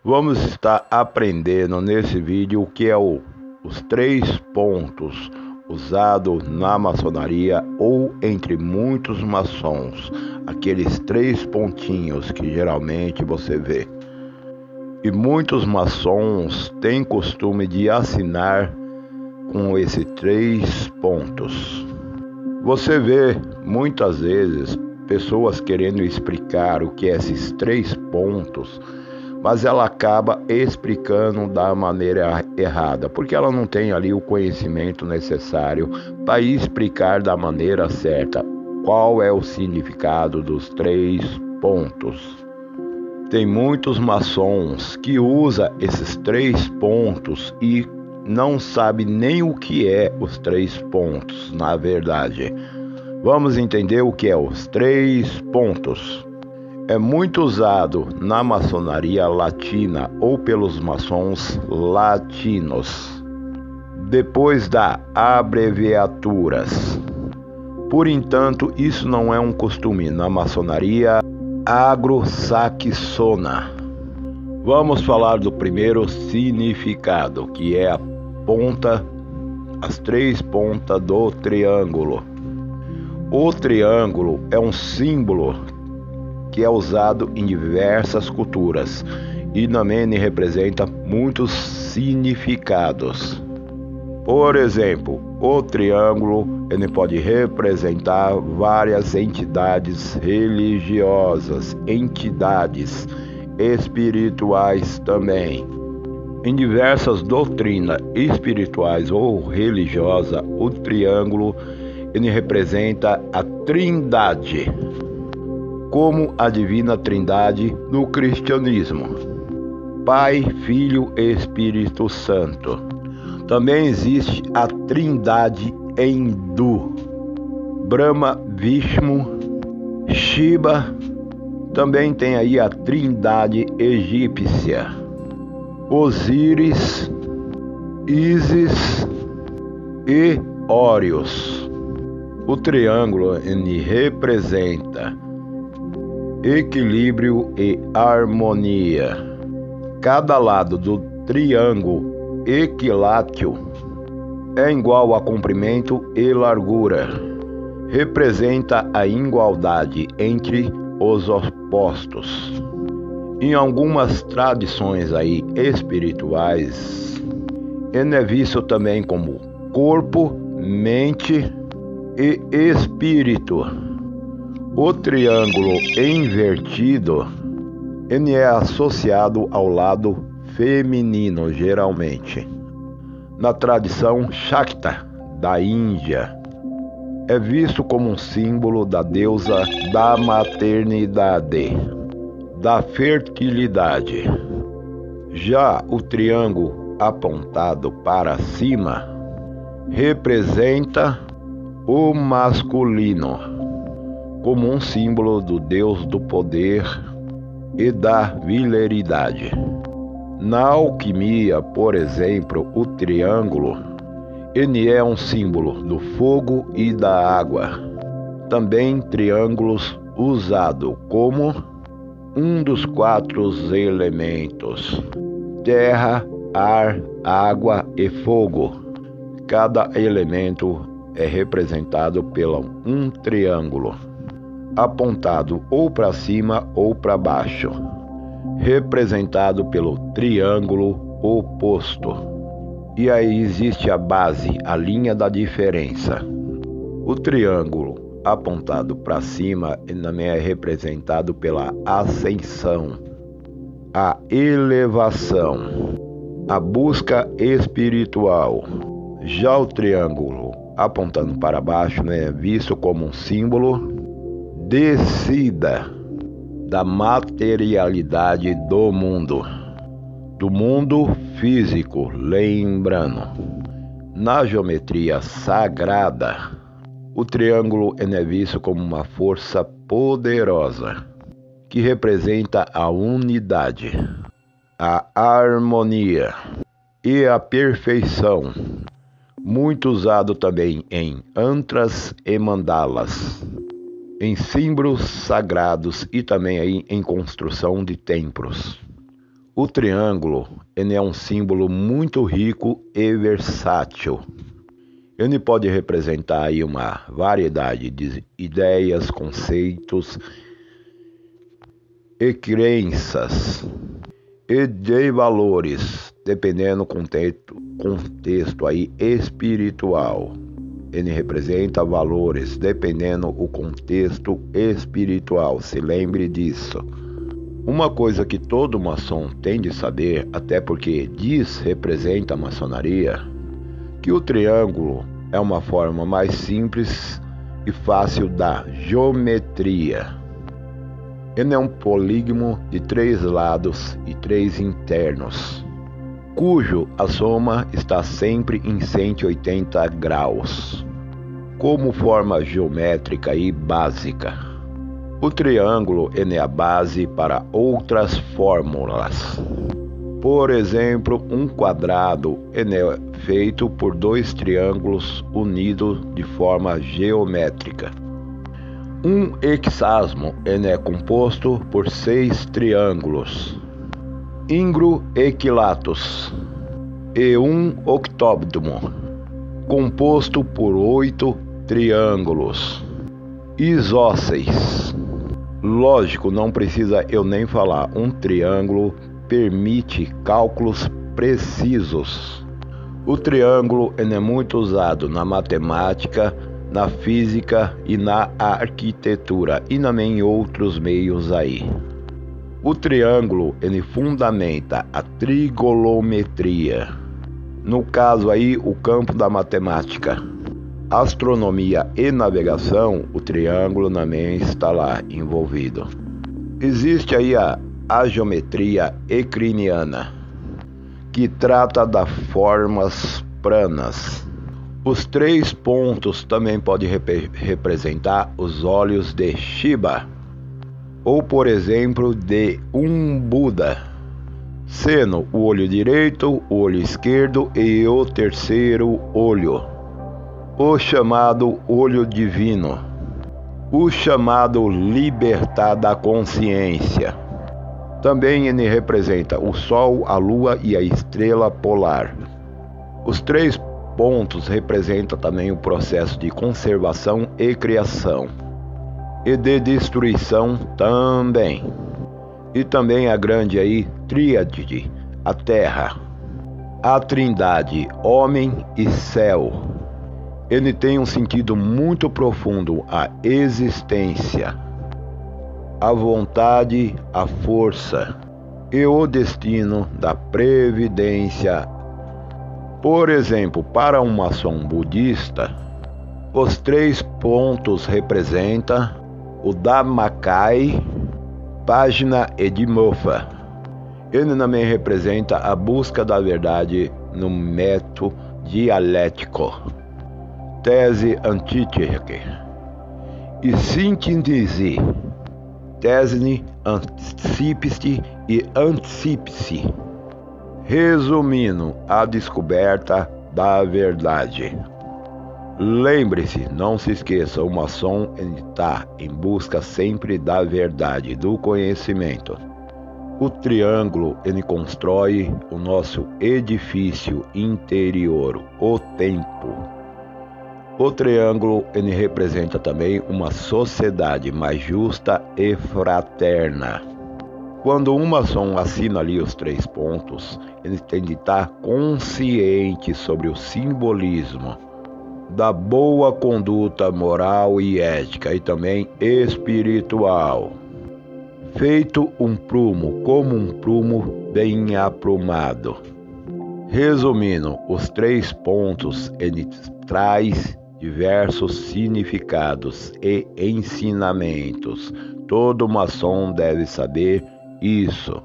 Vamos estar aprendendo nesse vídeo o que é os 3 pontos usados na maçonaria ou entre muitos maçons, aqueles 3 pontinhos que geralmente você vê. E muitos maçons têm costume de assinar com esses 3 pontos. Você vê muitas vezes pessoas querendo explicar o que é esses 3 pontos, mas ela acaba explicando da maneira errada, porque ela não tem ali o conhecimento necessário para explicar da maneira certa qual é o significado dos 3 pontos. Tem muitos maçons que usam esses 3 pontos e não sabe nem o que é os 3 pontos, na verdade. Vamos entender o que é os 3 pontos. É muito usado na maçonaria latina ou pelos maçons latinos, depois das abreviaturas. Por entanto, isso não é um costume na maçonaria anglo-saxona. Vamos falar do primeiro significado, que é a ponta, as 3 pontas do triângulo. O triângulo é um símbolo que é usado em diversas culturas e também representa muitos significados. Por exemplo, o triângulo ele pode representar várias entidades religiosas, entidades espirituais também. Em diversas doutrinas espirituais ou religiosas, o triângulo ele representa a Trindade, como a Divina Trindade no cristianismo: Pai, Filho e Espírito Santo. Também existe a Trindade hindu: Brahma, Vishnu, Shiva. Também tem aí a Trindade egípcia: Osíris, Ísis e Órios. O triângulo ele representa equilíbrio e harmonia. Cada lado do triângulo equilátero é igual a comprimento e largura. Representa a igualdade entre os opostos. Em algumas tradições aí espirituais, ele é visto também como corpo, mente e espírito. O triângulo invertido ele é associado ao lado feminino, geralmente. Na tradição Shakta da Índia, é visto como um símbolo da deusa da maternidade, da fertilidade. Já o triângulo apontado para cima representa o masculino, como um símbolo do Deus do poder e da virilidade. Na alquimia, por exemplo, o triângulo ele é um símbolo do fogo e da água. Também triângulos usados como um dos 4 elementos: terra, ar, água e fogo. Cada elemento é representado pelo um triângulo, apontado ou para cima ou para baixo, representado pelo triângulo oposto. E aí existe a base, a linha da diferença. O triângulo apontado para cima também é representado pela ascensão, a elevação, a busca espiritual. Já o triângulo apontando para baixo é visto como um símbolo descida da materialidade do mundo físico. Lembrando, na geometria sagrada, o triângulo é visto como uma força poderosa que representa a unidade, a harmonia e a perfeição. Muito usado também em antras e mandalas, em símbolos sagrados e também aí em construção de templos. O triângulo ele é um símbolo muito rico e versátil. Ele pode representar aí uma variedade de ideias, conceitos e crenças e de valores, dependendo do contexto aí espiritual. Ele representa valores, dependendo do contexto espiritual. Se lembre disso. Uma coisa que todo maçom tem de saber, até porque representa a maçonaria, que o triângulo é uma forma mais simples e fácil da geometria. Ele é um polígono de 3 lados e 3 internos, cujo a soma está sempre em 180 graus, como forma geométrica e básica. O triângulo é a base para outras fórmulas. Por exemplo, um quadrado é feito por 2 triângulos unidos de forma geométrica. Um hexágono é composto por 6 triângulos, íngros equilatos, e um octógono, composto por 8 triângulos isósceles. Lógico, não precisa eu nem falar, um triângulo permite cálculos precisos. O triângulo é muito usado na matemática, na física e na arquitetura e também em outros meios aí. O triângulo ele fundamenta a trigonometria. No caso aí, o campo da matemática. Astronomia e navegação, o triângulo também está lá envolvido. Existe aí a geometria euclidiana, que trata das formas planas. Os 3 pontos também podem representar os olhos de Shiva, ou por exemplo de um Buda, sendo o olho direito, o olho esquerdo e o terceiro olho, o chamado olho divino, o chamado libertar da consciência. Também ele representa o Sol, a Lua e a estrela polar. Os 3 pontos representam também o processo de conservação e criação, e de destruição também. E também a grande aí tríade, a Terra, a Trindade, homem e céu. Ele tem um sentido muito profundo, a existência, a vontade, a força e o destino da previdência. Por exemplo, para um maçom budista, os 3 pontos representam o Dhammakai, página e de Mofa. Ele também representa a busca da verdade no método dialético, tese, antítese e síntese, tese, antecípese e antecípese. Resumindo, a descoberta da verdade. Lembre-se, não se esqueça, o maçom está em busca sempre da verdade, do conhecimento. O triângulo ele constrói o nosso edifício interior, o tempo. O triângulo ele representa também uma sociedade mais justa e fraterna. Quando um maçom assina ali os 3 pontos, ele tem de estar consciente sobre o simbolismo da boa conduta moral e ética e também espiritual. Feito um prumo como um prumo bem aprumado. Resumindo, os 3 pontos ele traz diversos significados e ensinamentos. Todo maçom deve saber isso.